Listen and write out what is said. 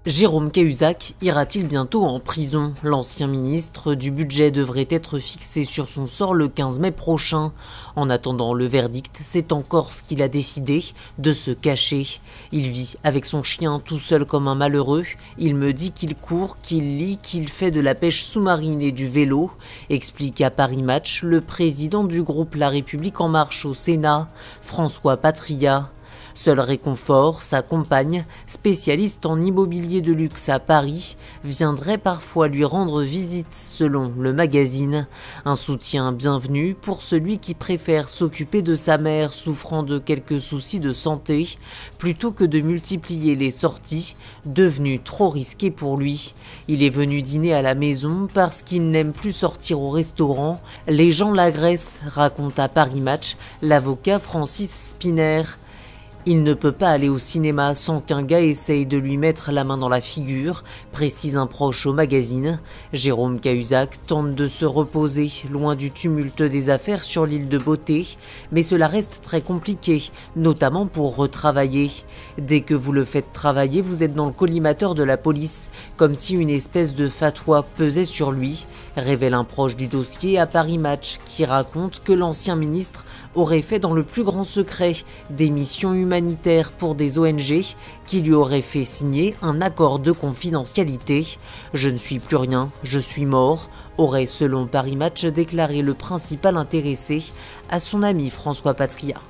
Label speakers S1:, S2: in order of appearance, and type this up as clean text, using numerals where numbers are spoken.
S1: Jérôme Cahuzac ira-t-il bientôt en prison? L'ancien ministre du Budget devrait être fixé sur son sort le 15 mai prochain. En attendant le verdict, c'est en Corse qu'il a décidé de se cacher. Il vit avec son chien tout seul comme un malheureux. Il me dit qu'il court, qu'il lit, qu'il fait de la pêche sous-marine et du vélo, explique à Paris Match le président du groupe La République En Marche au Sénat, François Patriat. Seul réconfort, sa compagne, spécialiste en immobilier de luxe à Paris, viendrait parfois lui rendre visite selon le magazine. Un soutien bienvenu pour celui qui préfère s'occuper de sa mère souffrant de quelques soucis de santé, plutôt que de multiplier les sorties, devenues trop risquées pour lui. Il est venu dîner à la maison parce qu'il n'aime plus sortir au restaurant. Les gens l'agressent, raconte à Paris Match l'avocat Francis Spinner. Il ne peut pas aller au cinéma sans qu'un gars essaye de lui mettre la main dans la figure, précise un proche au magazine. Jérôme Cahuzac tente de se reposer, loin du tumulte des affaires sur l'île de Beauté, mais cela reste très compliqué, notamment pour retravailler. Dès que vous le faites travailler, vous êtes dans le collimateur de la police, comme si une espèce de fatwa pesait sur lui, révèle un proche du dossier à Paris Match, qui raconte que l'ancien ministre aurait fait dans le plus grand secret des missions humanitaires pour des ONG qui lui auraient fait signer un accord de confidentialité. « Je ne suis plus rien, je suis mort », aurait selon Paris Match déclaré le principal intéressé à son ami François Patriat.